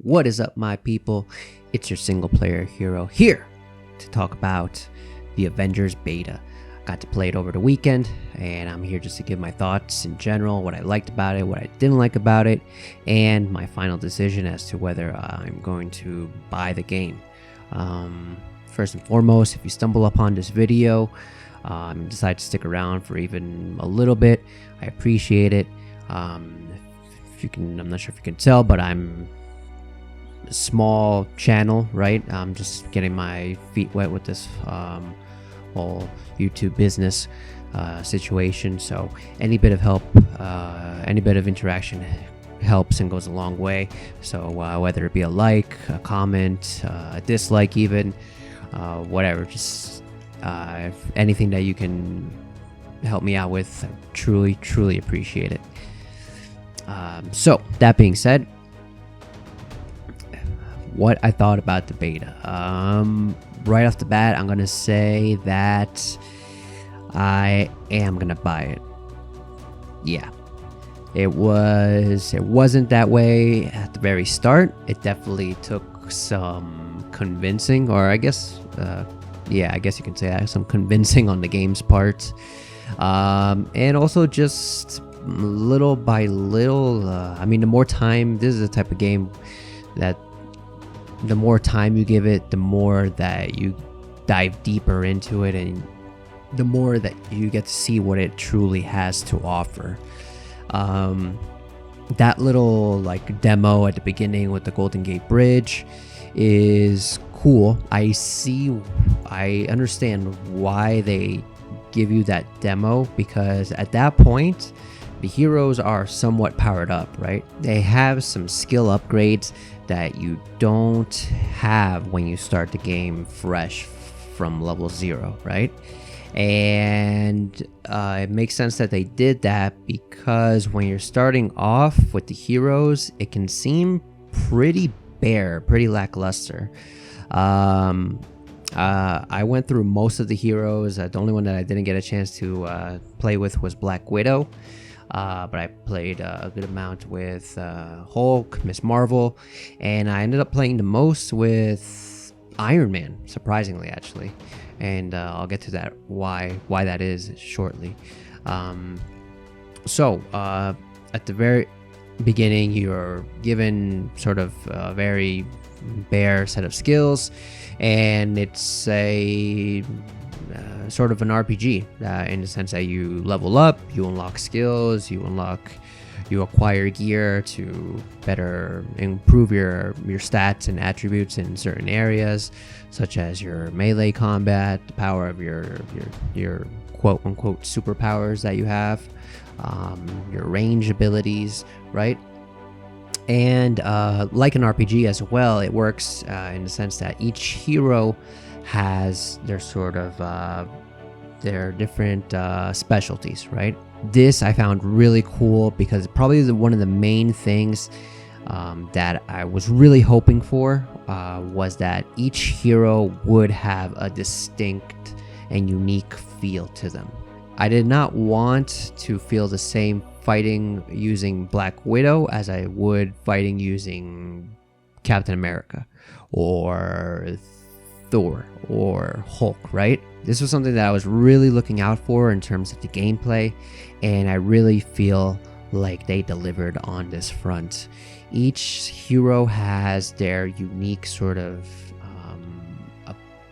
What is up, my people? It's your single player hero here to talk about the Avengers beta. Got to play it over the weekend, and I'm here just to give my thoughts in general, what I liked about it, what I didn't like about it, and my final decision as to whether I'm going to buy the game. First and foremost, if you stumble upon this video and decide to stick around for even a little bit, I appreciate it. If you can, I'm not sure if you can tell, but I'm a small channel, right? I'm just getting my feet wet with this whole YouTube business situation. So any bit of help, any bit of interaction helps and goes a long way. So whether it be a like, a comment, a dislike, even whatever, just if anything that you can help me out with, I truly appreciate it. So that being said, what I thought about the beta, right off the bat, I'm gonna say that I am gonna buy it. Yeah, it wasn't that way at the very start. It definitely took some convincing, or I guess I guess you can say that, some convincing on the game's part, and also just little by little. I mean, the more time, this is the type of game that the more time you give it, the more that you dive deeper into it, and the more that you get to see what it truly has to offer. That little demo at the beginning with the Golden Gate Bridge is cool. I understand why they give you that demo, because at that point the heroes are somewhat powered up, right? They have some skill upgrades that you don't have when you start the game fresh from level 0, right? And it makes sense that they did that, because when you're starting off with the heroes, it can seem pretty bare, pretty lackluster. I went through most of the heroes. The only one that I didn't get a chance to play with was Black Widow. But I played a good amount with Hulk, Miss Marvel, and I ended up playing the most with Iron Man, surprisingly, actually. And I'll get to that, why that is shortly. So at the very beginning, you're given sort of a very bare set of skills, and it's a sort of an RPG in the sense that you level up, you unlock skills, you acquire gear to better improve your stats and attributes in certain areas, such as your melee combat, the power of your quote unquote superpowers that you have, your range abilities, right? And like an RPG as well, it works in the sense that each hero has their sort of their different specialties, right? This I found really cool, because probably one of the main things that I was really hoping for was that each hero would have a distinct and unique feel to them. I did not want to feel the same fighting using Black Widow as I would fighting using Captain America or Thor or Hulk, right? This was something that I was really looking out for in terms of the gameplay, and I really feel like they delivered on this front. Each hero has their unique sort of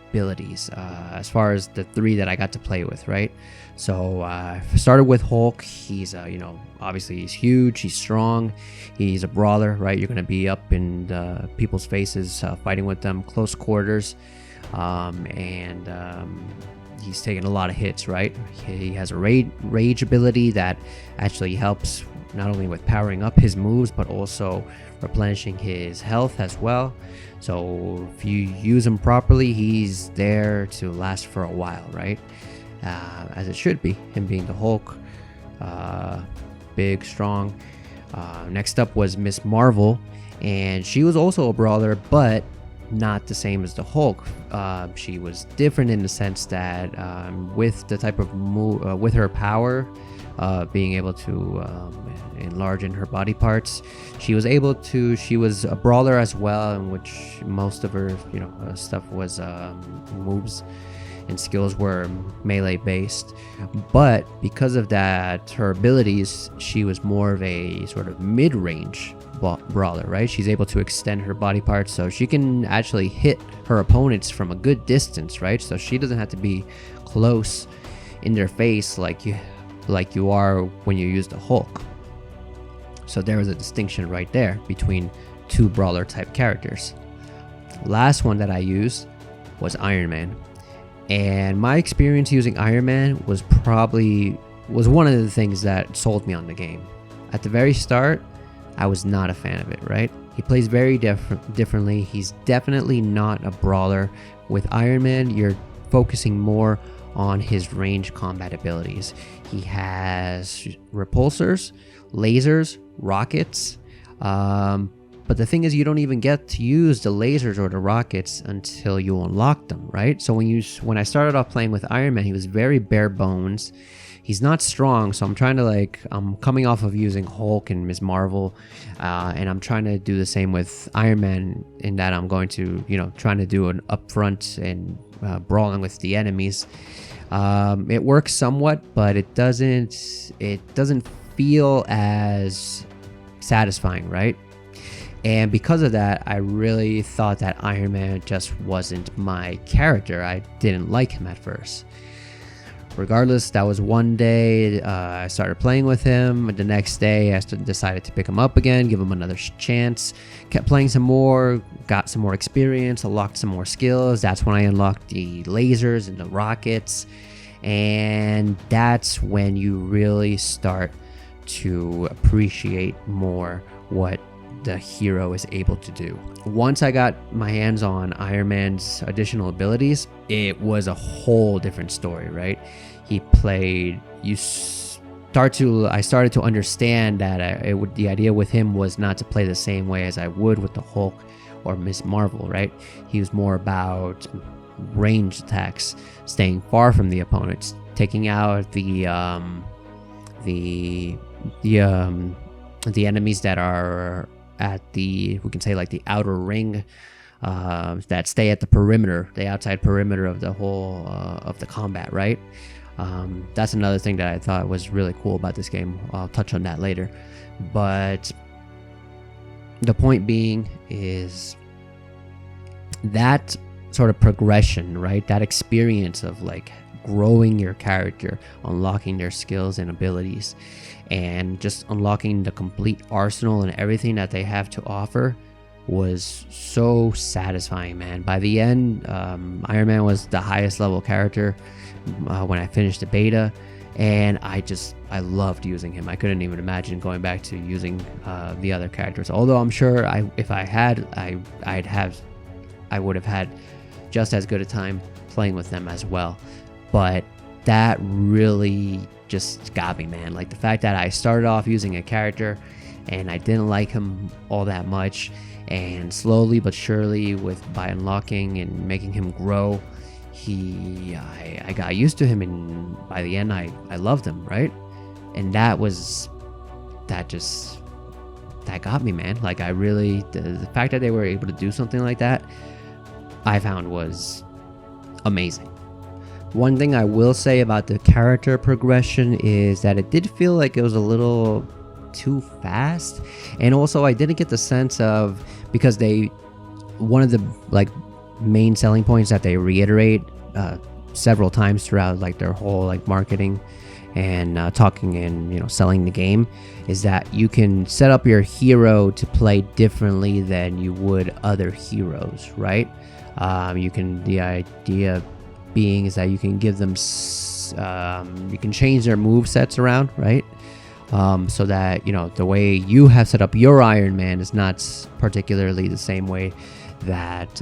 abilities, as far as the 3 that I got to play with, right? So I started with Hulk. He's obviously he's huge, he's strong, he's a brawler, right? You're going to be up in people's faces, fighting with them close quarters, and he's taking a lot of hits, right? He has a rage ability that actually helps not only with powering up his moves, but also replenishing his health as well. So if you use him properly, he's there to last for a while, right? As it should be, him being the Hulk, big, strong. Next up was Miss Marvel, and she was also a brawler, but not the same as the Hulk. She was different in the sense that with the type of move, with her power, being able to enlarge in her body parts. She was a brawler as well, in which most of her stuff was moves and skills were melee based, but because of that, her abilities, she was more of a sort of mid-range brawler, right? She's able to extend her body parts, so she can actually hit her opponents from a good distance, right? So she doesn't have to be close in their face like you are when you use the Hulk. So there was a distinction right there between two brawler type characters. Last one that I used was Iron Man. And my experience using Iron Man was one of the things that sold me on the game. At the very start, I was not a fan of it, right? He plays very differently. He's definitely not a brawler. With Iron Man, you're focusing more on his range combat abilities. He has repulsors, lasers, rockets, but the thing is, you don't even get to use the lasers or the rockets until you unlock them, right? So when I started off playing with Iron Man, he was very bare bones. He's not strong, so I'm coming off of using Hulk and Ms. Marvel, and I'm trying to do the same with Iron Man, in that I'm going to, trying to do an upfront and brawling with the enemies. It works somewhat, but it doesn't feel as satisfying, right? And because of that, I really thought that Iron Man just wasn't my character. I didn't like him at first. Regardless, that was one day I started playing with him. The next day, I decided to pick him up again, give him another chance. Kept playing some more, got some more experience, unlocked some more skills. That's when I unlocked the lasers and the rockets. And that's when you really start to appreciate more what the hero is able to do. Once I got my hands on Iron Man's additional abilities, it was a whole different story, right? I started to understand that the idea with him was not to play the same way as I would with the Hulk or Ms. Marvel, right? He was more about range attacks, staying far from the opponents, taking out the enemies that are at the outer ring, that stay at the perimeter, the outside perimeter of the whole of the combat, right? That's another thing that I thought was really cool about this game. I'll touch on that later, but the point being is that sort of progression, right? That experience of growing your character, unlocking their skills and abilities, and just unlocking the complete arsenal and everything that they have to offer was so satisfying, man. By the end, Iron Man was the highest level character when I finished the beta, and I loved using him. I couldn't even imagine going back to using the other characters, although I'm sure if I had, I would have had just as good a time playing with them as well. But that really just got me, man. The fact that I started off using a character and I didn't like him all that much, and slowly but surely, by unlocking and making him grow, I got used to him, and by the end I loved him, right? And that got me, man. The fact that they were able to do something like that, I found was amazing. One thing I will say about the character progression is that it did feel like it was a little too fast, and also I didn't get the sense of, because one of the main selling points that they reiterate several times throughout their whole marketing and talking and selling the game, is that you can set up your hero to play differently than you would other heroes, right? The idea being is that you can give them you can change their move sets around, right? So that the way you have set up your Iron Man is not particularly the same way that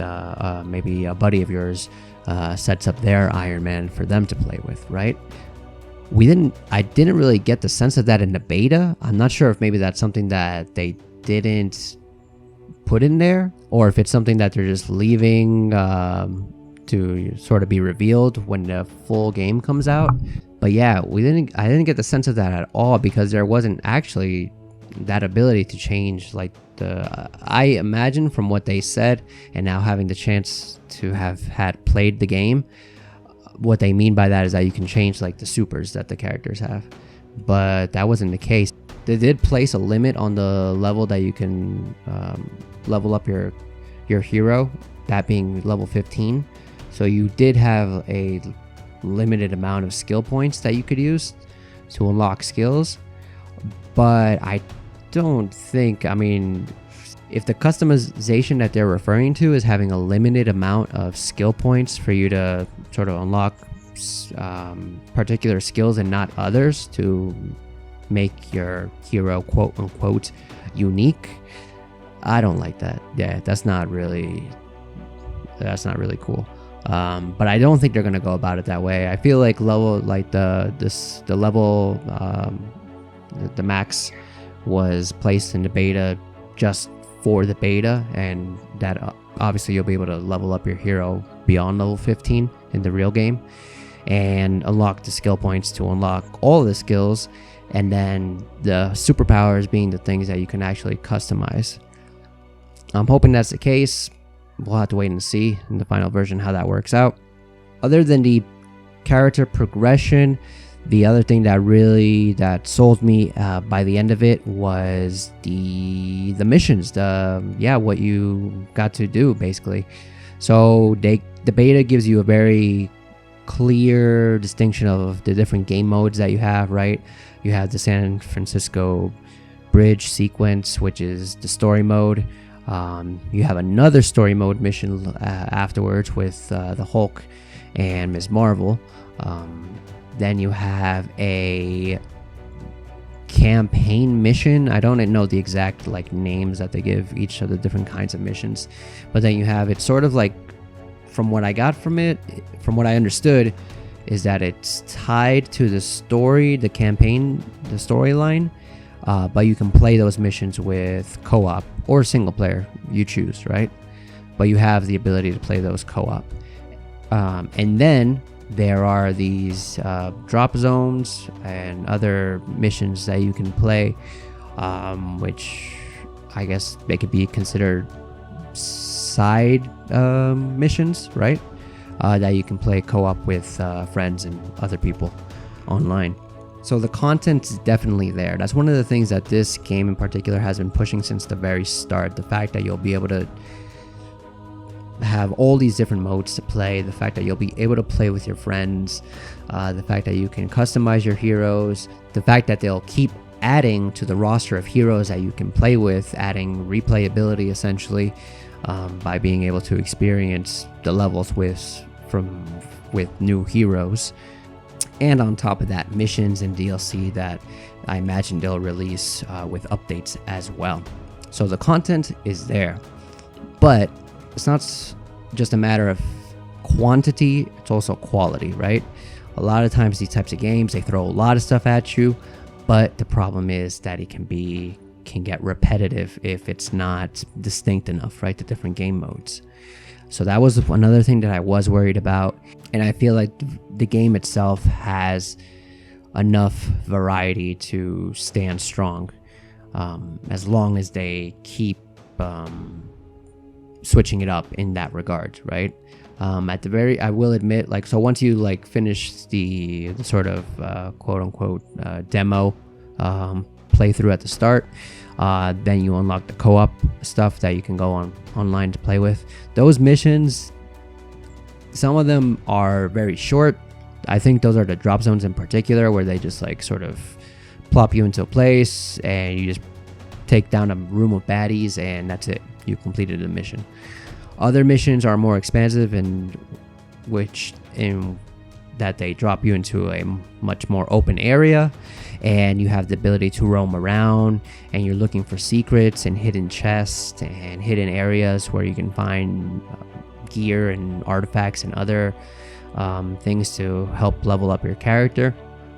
maybe a buddy of yours sets up their Iron Man for them to play with, right? I didn't really get the sense of that in the beta. I'm not sure if maybe that's something that they didn't put in there, or if it's something that they're just leaving to sort of be revealed when the full game comes out. But yeah, I didn't get the sense of that at all, because there wasn't actually that ability to change like I imagine from what they said, and now having the chance to have had played the game, what they mean by that is that you can change like the supers that the characters have, but that wasn't the case. They did place a limit on the level that you can level up your hero, that being level 15. So you did have a limited amount of skill points that you could use to unlock skills, but I don't think, I mean, if the customization that they're referring to is having a limited amount of skill points for you to sort of unlock particular skills and not others to make your hero quote unquote unique, I don't like that. Yeah, that's not really cool. But I don't think they're gonna go about it that way. I feel like level, like the level, the max was placed in the beta just for the beta, and that obviously you'll be able to level up your hero beyond level 15 in the real game and unlock the skill points to unlock all the skills, and then the superpowers being the things that you can actually customize. I'm hoping that's the case. We'll have to wait and see in the final version how that works out. Other than the character progression, the other thing that sold me by the end of it was the missions, what you got to do basically. So the beta gives you a very clear distinction of the different game modes that you have, right? You have the San Francisco bridge sequence, which is the story mode. You have another story mode mission afterwards with the Hulk and Ms. Marvel. Then you have a campaign mission. I don't know the exact like names that they give each of the different kinds of missions, but then you have, it's sort of like, from what I got from it, from what I understood, is that it's tied to the story, the campaign, the storyline, but you can play those missions with co-op or single player, you choose, right? But you have the ability to play those co-op. And then there are these drop zones and other missions that you can play, which I guess they could be considered side missions, right? That you can play co-op with friends and other people online. So the content is definitely there. That's one of the things that this game in particular has been pushing since the very start. The fact that you'll be able to have all these different modes to play, the fact that you'll be able to play with your friends, the fact that you can customize your heroes, the fact that they'll keep adding to the roster of heroes that you can play with, adding replayability essentially, by being able to experience the levels with new heroes. And on top of that, missions and DLC that I imagine they'll release with updates as well. So the content is there, but it's not just a matter of quantity, it's also quality, right? A lot of times these types of games, they throw a lot of stuff at you, but the problem is that it can get repetitive if it's not distinct enough, right? The different game modes. So that was another thing that I was worried about. And I feel like the game itself has enough variety to stand strong, as long as they keep switching it up in that regard, right? I will admit, like, so once you like finish the sort of quote unquote demo playthrough at the start, then you unlock the co-op stuff that you can go online to play with. Those missions, some of them are very short. I think those are the drop zones in particular, where they just like sort of plop you into a place and you just take down a room of baddies and that's it. You completed the mission. Other missions are more expansive, in that they drop you into a much more open area, and you have the ability to roam around, and you're looking for secrets and hidden chests and hidden areas where you can find gear and artifacts and other things to help level up your character.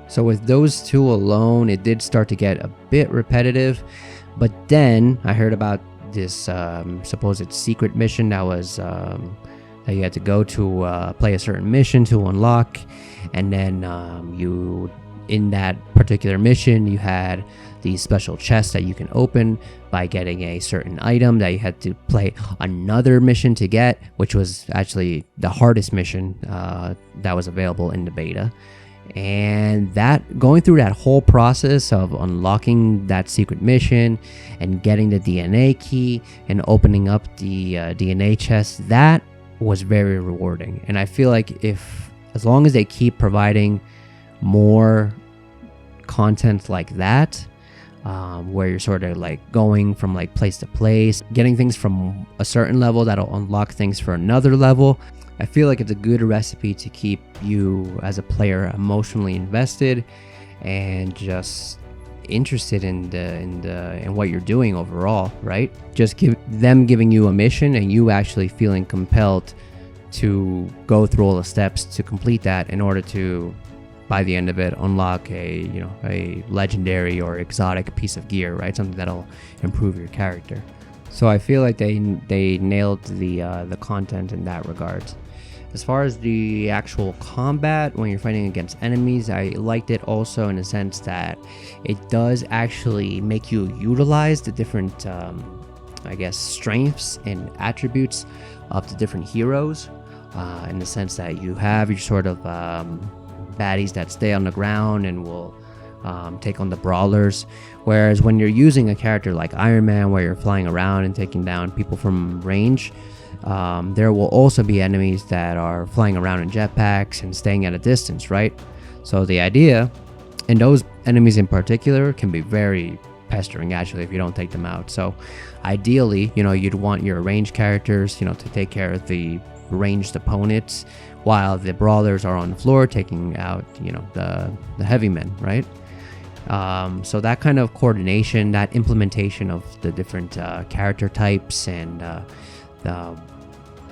So with those two alone, it did start to get a bit repetitive. But then I heard about this supposed secret mission that that you had to go to play a certain mission to unlock, and then you in that particular mission you had these special chests that you can open by getting a certain item that you had to play another mission to get, which was actually the hardest mission that was available in the beta. And that going through that whole process of unlocking that secret mission and getting the DNA key and opening up the DNA chest, that was very rewarding. And I feel like as long as they keep providing more content like that, where you're sort of like going from like place to place, getting things from a certain level that'll unlock things for another level, I feel like it's a good recipe to keep you as a player emotionally invested and just interested in what you're doing overall, right? Just giving you a mission and you actually feeling compelled to go through all the steps to complete that in order to, by the end of it, unlock a legendary or exotic piece of gear, right? Something that'll improve your character. So I feel like they nailed the content in that regard. As far as the actual combat, when you're fighting against enemies, I liked it also in the sense that it does actually make you utilize the different, strengths and attributes of the different heroes, in the sense that you have your sort of baddies that stay on the ground and will take on the brawlers, whereas when you're using a character like Iron Man, where you're flying around and taking down people from range, there will also be enemies that are flying around in jetpacks and staying at a distance, right? So the idea, and those enemies in particular, can be very pestering actually if you don't take them out. So ideally, you'd want your ranged characters, to take care of the ranged opponents, while the brawlers are on the floor taking out, the heavy men, right? So that kind of coordination, that implementation of the different character types and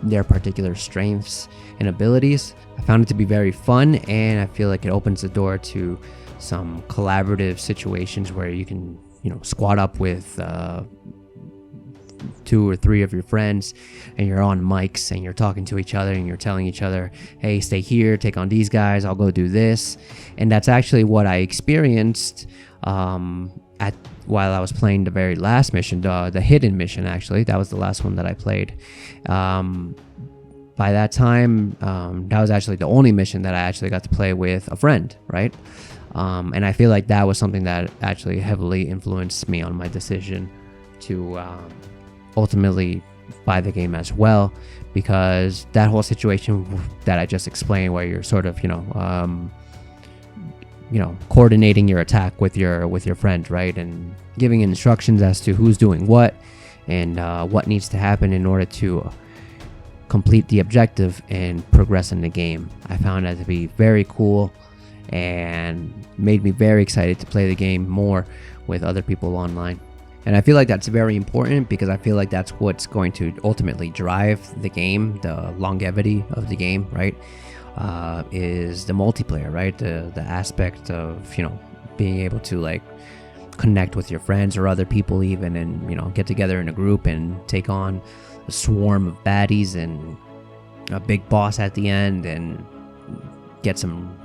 their particular strengths and abilities, I found it to be very fun, and I feel like it opens the door to some collaborative situations where you can, squad up with 2 or 3 of your friends, and you're on mics and you're talking to each other and you're telling each other, hey, stay here, take on these guys, I'll go do this. And that's actually what I experienced while I was playing the very last mission, the hidden mission. Actually, that was the last one that I played. By that time, that was actually the only mission that I actually got to play with a friend, right? And I feel like that was something that actually heavily influenced me on my decision to ultimately buy the game as well, because that whole situation that I just explained, where you're sort of coordinating your attack with your friend, right, and giving instructions as to who's doing what and what needs to happen in order to complete the objective and progress in the game. I found that to be very cool and made me very excited to play the game more with other people online. And I feel like that's very important, because I feel like that's what's going to ultimately drive the game, the longevity of the game, right? Is the multiplayer, right? The aspect of, being able to like connect with your friends or other people even, and, get together in a group and take on a swarm of baddies and a big boss at the end and get some,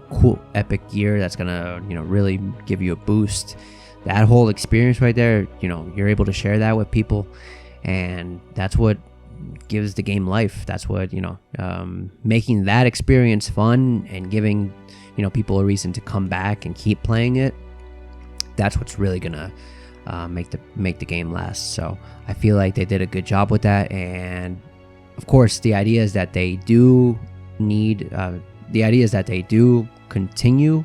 cool epic gear that's gonna, really give you a boost. That whole experience right there, you're able to share that with people, and that's what gives the game life. That's what, making that experience fun and giving, people a reason to come back and keep playing it. That's what's really gonna make the game last. So I feel like they did a good job with that. And of course, the idea is that they do continue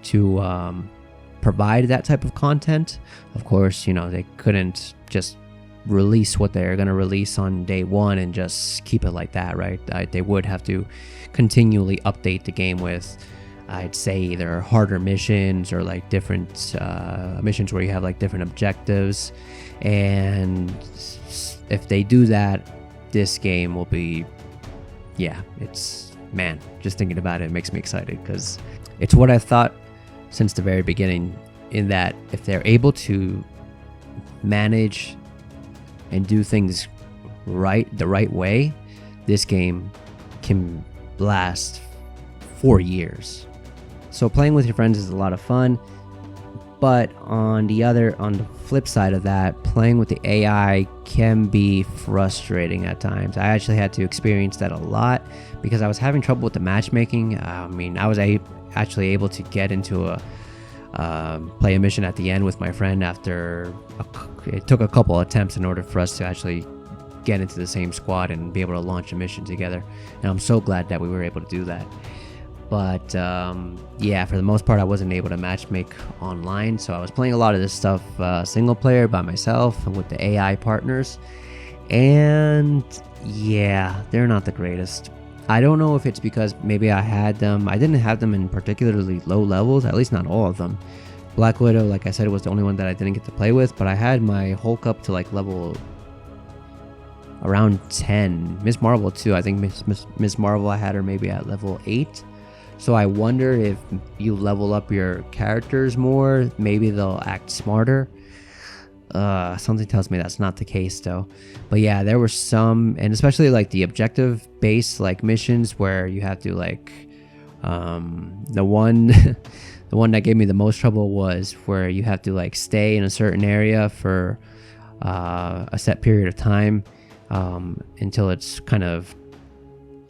to provide that type of content. Of course, they couldn't just release what they're going to release on day one and just keep it like that, right? They would have to continually update the game with, I'd say, either harder missions or like different missions where you have like different objectives. And if they do that, this game will be, just thinking about it makes me excited, because it's what I thought since the very beginning, in that if they're able to manage and do things the right way, this game can last for years. So playing with your friends is a lot of fun, but on the flip side of that, playing with the AI can be frustrating at times. I actually had to experience that a lot because I was having trouble with the matchmaking. I was actually able to get into play a mission at the end with my friend after it took a couple attempts in order for us to actually get into the same squad and be able to launch a mission together. And I'm so glad that we were able to do that. But yeah, for the most part, I wasn't able to matchmake online, so I was playing a lot of this stuff single player by myself with the AI partners, and yeah, they're not the greatest. I don't know if it's because maybe I didn't have them in particularly low levels, at least not all of them. Black Widow, like I said, was the only one that I didn't get to play with, but I had my Hulk up to like level around 10. Miss Marvel too, I think Miss Marvel, I had her maybe at level 8. So I wonder if you level up your characters more, maybe they'll act smarter. Something tells me that's not the case though. But yeah, there were some, and especially like the objective based like missions where you have to like the one the one that gave me the most trouble was where you have to like stay in a certain area for a set period of time until it's kind of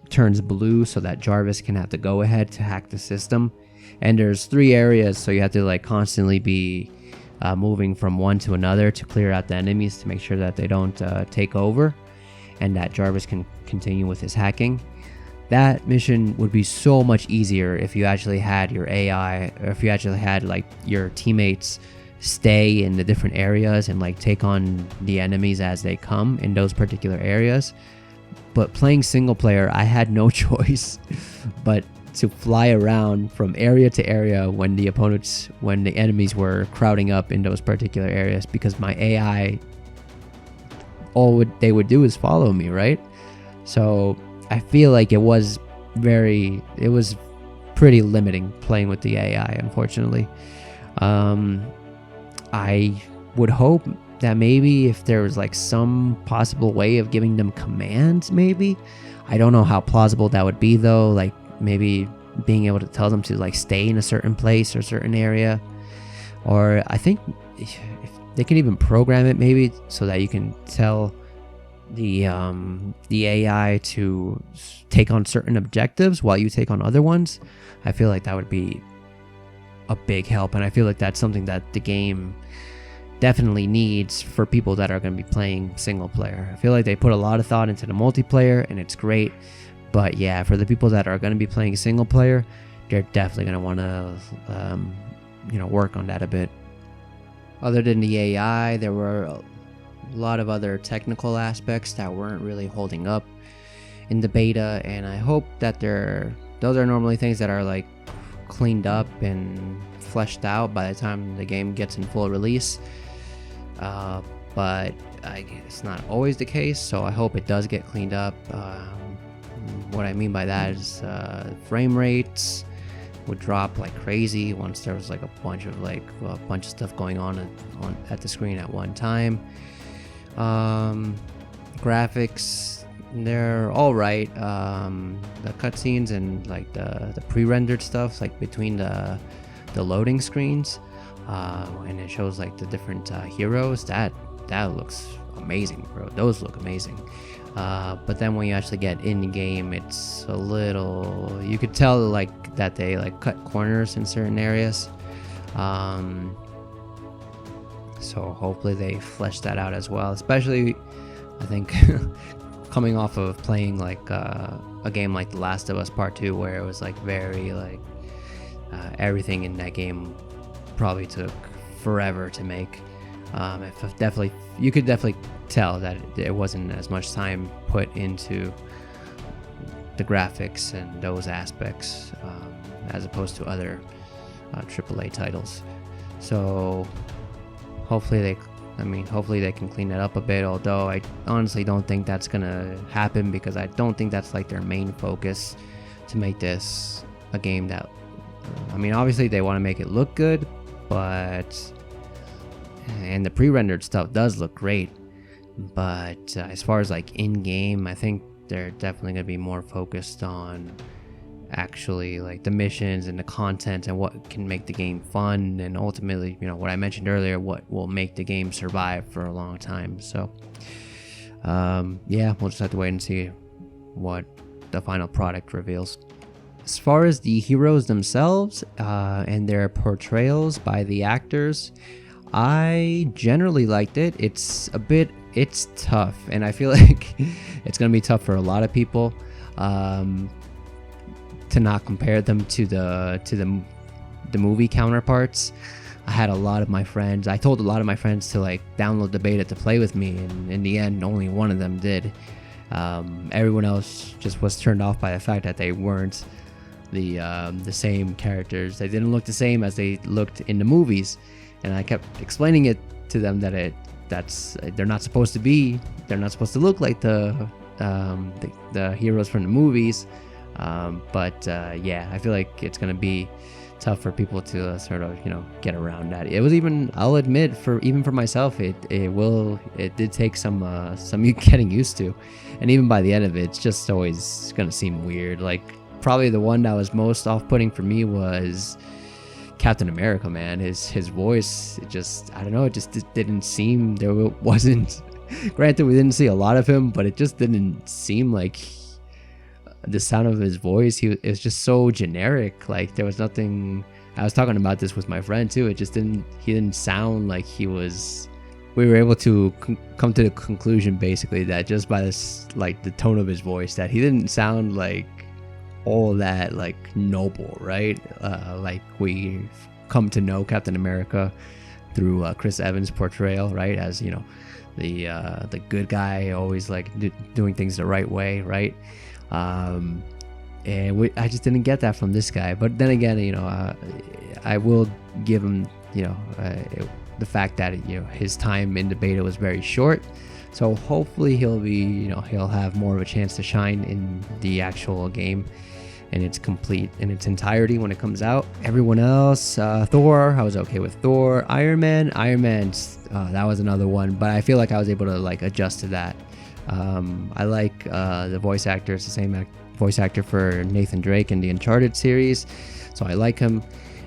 turns blue, so that Jarvis can have to go ahead to hack the system. And there's 3 areas, so you have to like constantly be moving from one to another to clear out the enemies to make sure that they don't take over and that Jarvis can continue with his hacking. That mission would be so much easier if you actually had your AI, or if you actually had like your teammates stay in the different areas and like take on the enemies as they come in those particular areas. But playing single player, I had no choice but to fly around from area to area when the enemies were crowding up in those particular areas, because my AI, they would do is follow me, right? So I feel like it was pretty limiting playing with the AI, unfortunately. I would hope that maybe if there was like some possible way of giving them commands, maybe. I don't know how plausible that would be though, like maybe being able to tell them to like stay in a certain place or certain area. Or I think if they can even program it maybe so that you can tell the AI to take on certain objectives while you take on other ones. I feel like that would be a big help, and I feel like that's something that the game definitely needs for people that are going to be playing single player. I feel like they put a lot of thought into the multiplayer and it's great, but yeah, for the people that are going to be playing single player, they're definitely going to want to work on that a bit. Other than the AI, there were a lot of other technical aspects that weren't really holding up in the beta, and I hope that those are normally things that are like cleaned up and fleshed out by the time the game gets in full release. But it's not always the case, so I hope it does get cleaned up. What I mean by that is frame rates would drop like crazy once there was like a bunch of stuff going on at the screen at one time. Graphics, they're all right. The cutscenes and like the pre-rendered stuff, like between the loading screens, and it shows like the different heroes, that looks amazing, bro. Those look amazing. But then when you actually get in the game, it's a little, you could tell like that they like cut corners in certain areas. So hopefully they flesh that out as well, especially I think coming off of playing like a game like The Last of Us Part 2, where it was like very like everything in that game probably took forever to make. You could definitely tell that it wasn't as much time put into the graphics and those aspects as opposed to other AAA titles. So hopefully they can clean it up a bit, although I honestly don't think that's gonna happen, because I don't think that's like their main focus, to make this a game that obviously they want to make it look good, and the pre-rendered stuff does look great, but as far as like in-game, I think they're definitely going to be more focused on actually like the missions and the content and what can make the game fun, and ultimately, you know, what I mentioned earlier, what will make the game survive for a long time. So yeah, we'll just have to wait and see what the final product reveals. As far as the heroes themselves and their portrayals by the actors, I generally liked it. It's tough, and I feel like it's gonna be tough for a lot of people to not compare them to the movie counterparts. I told a lot of my friends to like download the beta to play with me, and in the end, only one of them did. Everyone else just was turned off by the fact that they weren't the same characters. They didn't look the same as they looked in the movies, and I kept explaining it to them that they're not supposed to look like the heroes from the movies. Yeah, I feel like it's gonna be tough for people to sort of, you know, get around that. It was I'll admit, even for myself, it did take some getting used to, and even by the end of it, it's just always gonna seem weird. Like, probably the one that was most off-putting for me was Captain America, man. His voice, it just didn't seem, there wasn't, granted we didn't see a lot of him, but it just didn't seem like the sound of his voice, it was just so generic. Like, there was nothing. I was talking about this with my friend too. He didn't sound like he was. We were able to come to the conclusion basically that just by this, like, the tone of his voice, that he didn't sound like all that like noble, right? Like, we come to know Captain America through Chris Evans' portrayal, right? As, you know, the good guy, always like doing things the right way, right? And I just didn't get that from this guy. But then again, you know, I will give him, you know, the fact that, you know, his time in the beta was very short. So hopefully he'll have more of a chance to shine in the actual game and its entirety when it comes out. Everyone else, Thor, I was okay with Thor. Iron Man, that was another one, but I feel like I was able to like adjust to that. I like the voice actor. It's the same voice actor for Nathan Drake in the Uncharted series, so I like him.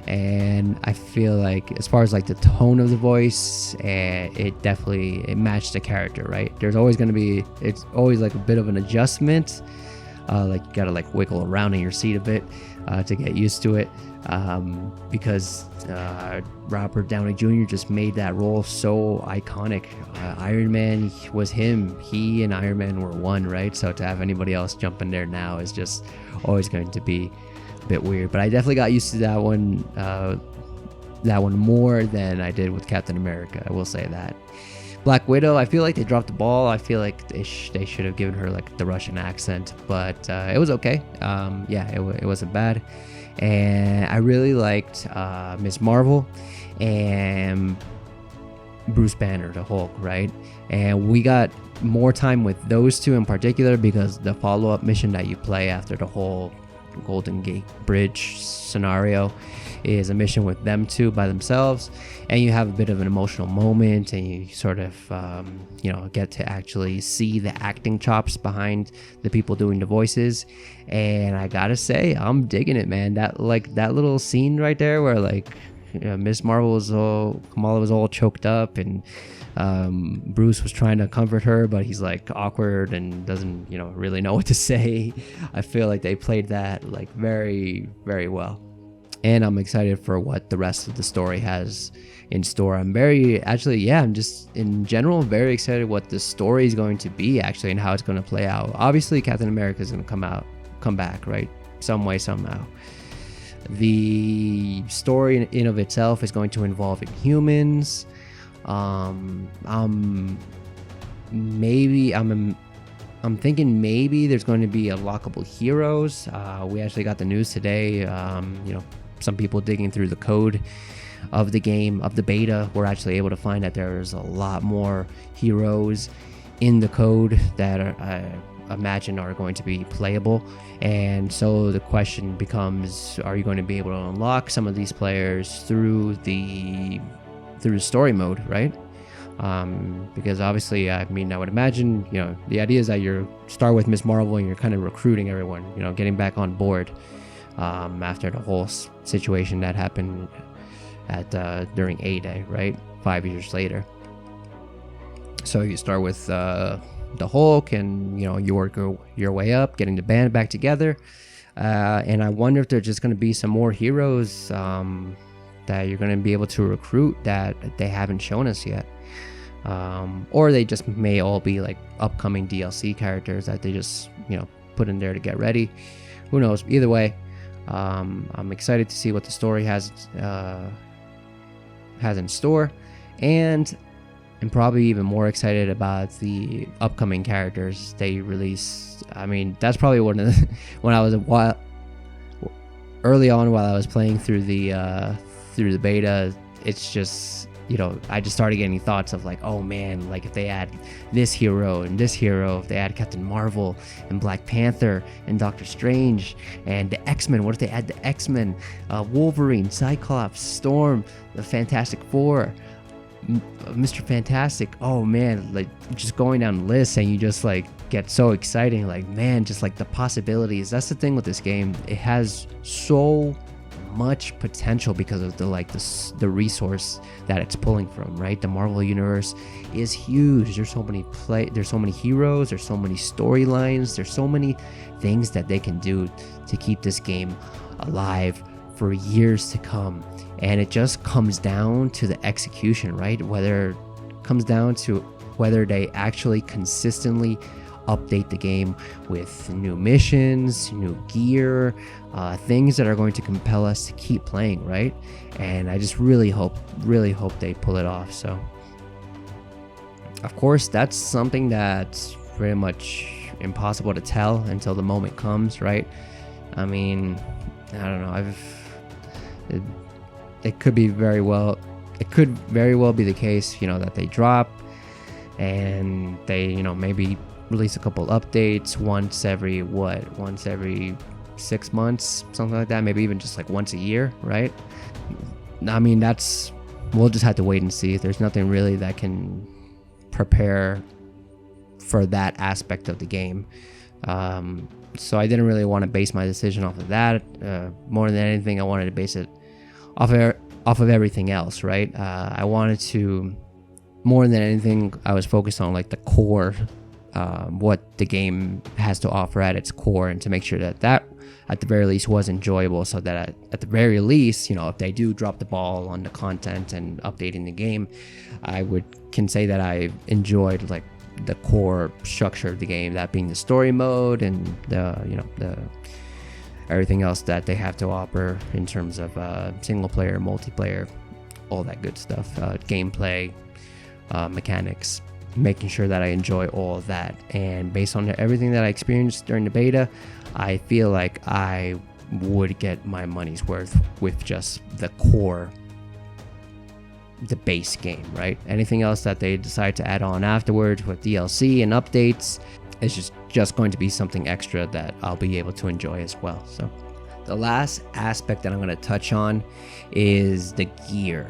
And I feel like, as far as like the tone of the voice, it matched the character, right? It's always like a bit of an adjustment. Like, you gotta like wiggle around in your seat a bit to get used to it, because Robert Downey Jr. just made that role so iconic. Iron Man was him. He and Iron Man were one, right? So to have anybody else jump in there now is just always going to be a bit weird. But I definitely got used to that one more than I did with Captain America, I will say that. Black Widow, I feel like they dropped the ball. I feel like they should have given her like the Russian accent, but it was okay. Yeah, it wasn't bad. And I really liked Ms. Marvel and Bruce Banner, the Hulk, right? And we got more time with those two in particular, because the follow-up mission that you play after the whole Golden Gate Bridge scenario is a mission with them two by themselves, and you have a bit of an emotional moment, and you sort of get to actually see the acting chops behind the people doing the voices. And I gotta say, I'm digging it, man. That little scene right there where like, Miss Marvel Kamala was all choked up, and Bruce was trying to comfort her, but he's like awkward and doesn't really know what to say. I feel like they played that like very, very well, and I'm excited for what the rest of the story has in store. I'm just in general very excited what the story is going to be actually, and how it's going to play out. Obviously Captain America is going to come back, right, some way, somehow. The story in of itself is going to involve Inhumans. I'm thinking maybe there's going to be unlockable heroes. We actually got the news today. Some people digging through the code of the game, of the beta, were actually able to find that there's a lot more heroes in the code that I imagine are going to be playable. And so the question becomes, are you going to be able to unlock some of these players through the story mode, right? Because obviously, I mean, I would imagine, the idea is that you start with Miss Marvel and you're kind of recruiting everyone, getting back on board after the whole situation that happened during A-Day, right? 5 years later. So you start with the Hulk, and you work your way up, getting the band back together. And I wonder if there's just going to be some more heroes that you're going to be able to recruit that they haven't shown us yet. Or they just may all be like upcoming DLC characters that they just put in there to get ready. Who knows? Either way, I'm excited to see what the story has in store, and I'm probably even more excited about the upcoming characters they released. I mean, that's probably one of the early on while I was playing through the beta. It's just I just started getting thoughts of like, oh man, like if they add this hero and this hero, if they add Captain Marvel and Black Panther and Doctor Strange and the X-Men, what if they add the X-Men, Wolverine, Cyclops, Storm, the Fantastic Four, Mr. Fantastic. Oh man, like just going down the list, and you just like get so exciting, like man, just like the possibilities. That's the thing with this game. It has so much potential because of the resource that it's pulling from, right? The Marvel universe is huge. There's so many heroes, there's so many storylines, there's so many things that they can do to keep this game alive for years to come. And it just comes down to the execution, right? Whether they actually consistently update the game with new missions, new gear, things that are going to compel us to keep playing, right? And I just really hope they pull it off. So of course that's something that's pretty much impossible to tell until the moment comes, right? I mean, I don't know. It could very well be the case, that they drop and they, maybe release a couple updates once every 6 months, something like that, maybe even just like once a year, right? I mean, we'll just have to wait and see. There's nothing really that can prepare for that aspect of the game. So I didn't really want to base my decision off of that. More than anything, I wanted to base it off of everything else, right? I wanted to, more than anything, I was focused on like the core, what the game has to offer at its core, and to make sure that at the very least was enjoyable, so that at the very least, if they do drop the ball on the content and updating the game, I can say that I enjoyed like the core structure of the game, that being the story mode and the everything else that they have to offer in terms of single player, multiplayer, all that good stuff, gameplay, mechanics, making sure that I enjoy all of that. And based on everything that I experienced during the beta, I feel like I would get my money's worth with just the core, the base game, right? Anything else that they decide to add on afterwards with DLC and updates is just going to be something extra that I'll be able to enjoy as well. So the last aspect that I'm going to touch on is the gear.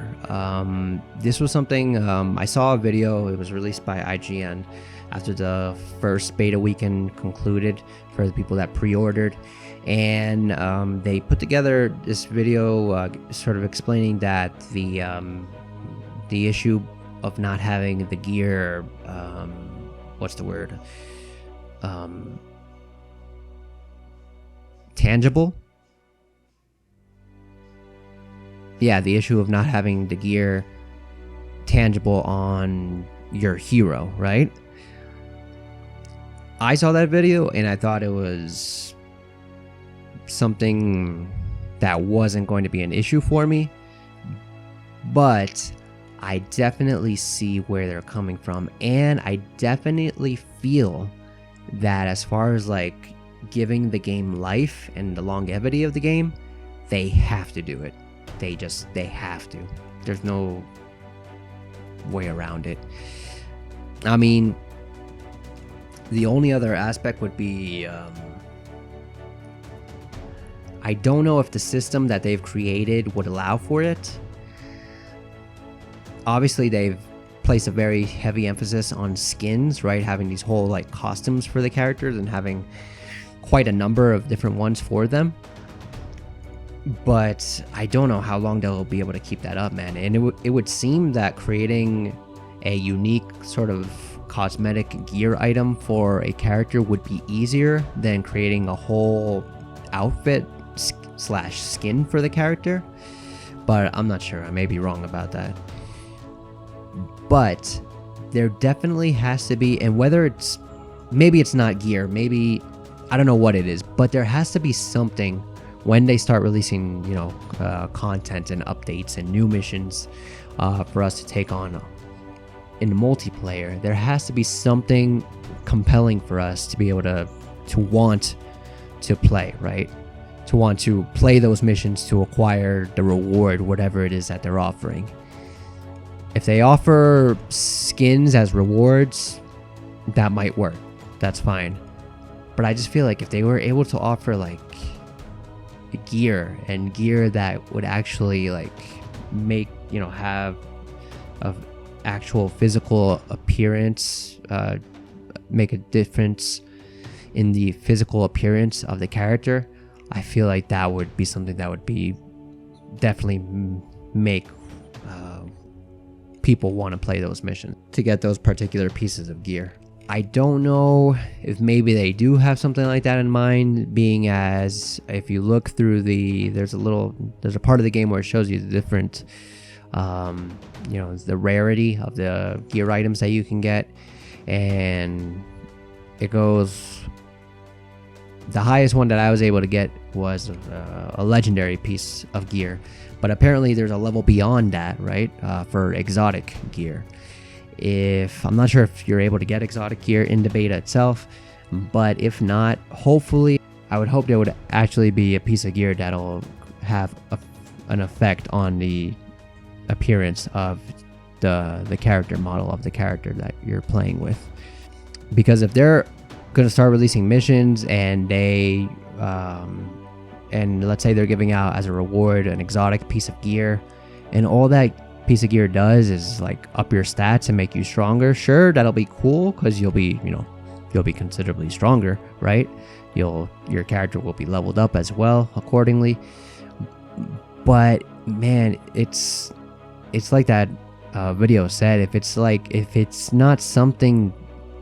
This was something, I saw a video. It was released by IGN after the first beta weekend concluded for the people that pre-ordered, and they put together this video sort of explaining that the issue of not having the gear, what's the word, tangible. Yeah, the issue of not having the gear tangible on your hero, right? I saw that video and I thought it was something that wasn't going to be an issue for me, but I definitely see where they're coming from, and I definitely feel that as far as like giving the game life and the longevity of the game, they have to do it. They have to. There's no way around it. I mean, the only other aspect would be, I don't know if the system that they've created would allow for it. Obviously, they've place a very heavy emphasis on skins, right? Having these whole like costumes for the characters and having quite a number of different ones for them. But I don't know how long they'll be able to keep that up, man. And it would seem that creating a unique sort of cosmetic gear item for a character would be easier than creating a whole outfit slash skin for the character. But I'm not sure. I may be wrong about that. But there definitely has to be, and whether it's, maybe it's not gear, maybe, I don't know what it is, but there has to be something when they start releasing, content and updates and new missions for us to take on in the multiplayer. There has to be something compelling for us to be able to want to play, right? To want to play those missions to acquire the reward, whatever it is that they're offering. If they offer skins as rewards, that might work. That's fine. But I just feel like if they were able to offer like gear that would actually like make, have a actual physical appearance, make a difference in the physical appearance of the character, I feel like that would be something that would be definitely make people want to play those missions to get those particular pieces of gear. I don't know if maybe they do have something like that in mind, being as if you look through there's a part of the game where it shows you the different, the rarity of the gear items that you can get, and it goes, the highest one that I was able to get was a legendary piece of gear, but apparently there's a level beyond that, right, for exotic gear. I'm not sure if you're able to get exotic gear in the beta itself, but if not, hopefully, I would hope there would actually be a piece of gear that'll have an effect on the appearance of the character model of the character that you're playing with. Because if they're going to start releasing missions and they and let's say they're giving out as a reward an exotic piece of gear, and all that piece of gear does is like up your stats and make you stronger, sure, that'll be cool because you'll be considerably stronger, right? Your character will be leveled up as well accordingly. But man, it's like that video said, if it's not something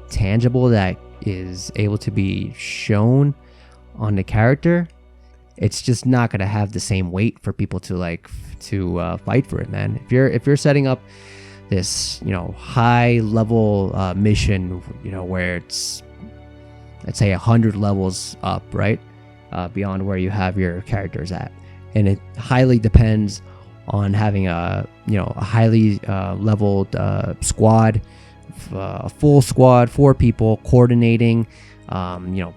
tangible that is able to be shown on the character, it's just not going to have the same weight for people to fight for it, man. If you're setting up this high level mission, where it's, let's say 100 levels up, right, beyond where you have your characters at, and it highly depends on having a highly leveled squad, a full squad, 4 people coordinating,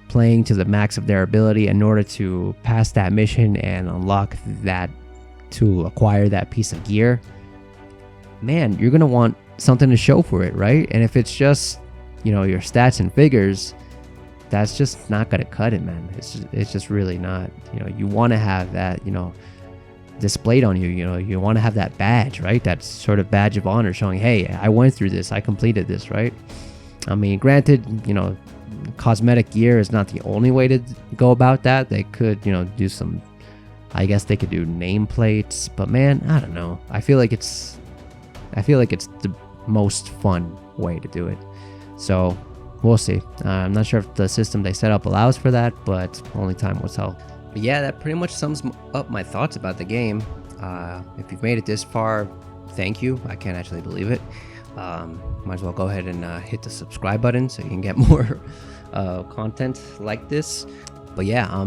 playing to the max of their ability in order to pass that mission and unlock that, to acquire that piece of gear. Man, you're gonna want something to show for it, right? And if it's just your stats and figures, that's just not gonna cut it, man. It's just really not. You want to have that displayed on you. You want to have that badge, right? That sort of badge of honor showing, hey, I went through this, I completed this, right? I mean, granted, cosmetic gear is not the only way to go about that. They could do some, I guess they could do nameplates, but man, I don't know. I feel like it's the most fun way to do it. So we'll see. I'm not sure if the system they set up allows for that, but only time will tell. But yeah, that pretty much sums up my thoughts about the game. If you've made it this far, thank you. I can't actually believe it. Might as well go ahead and hit the subscribe button so you can get more content like this. But yeah,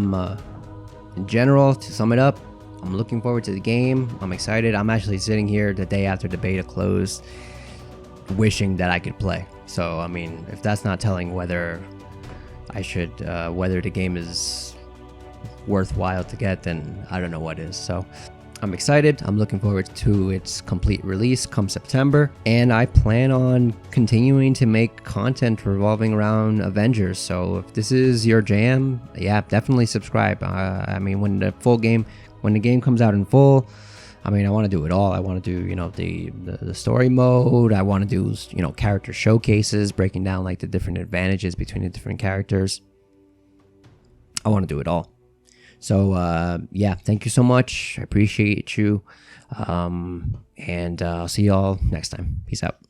in general, to sum it up, I'm looking forward to the game. I'm excited. I'm actually sitting here the day after the beta closed, wishing that I could play. So I mean, if that's not telling whether I should, whether the game is worthwhile to get, then I don't know what is. So I'm excited. I'm looking forward to its complete release come September, and I plan on continuing to make content revolving around Avengers. So if this is your jam, yeah, definitely subscribe. I mean, when the game comes out in full, I mean, I want to do it all. I want to do, the story mode. I want to do, character showcases, breaking down like the different advantages between the different characters. I want to do it all. So, yeah, thank you so much. I appreciate you. And I'll see y'all next time. Peace out.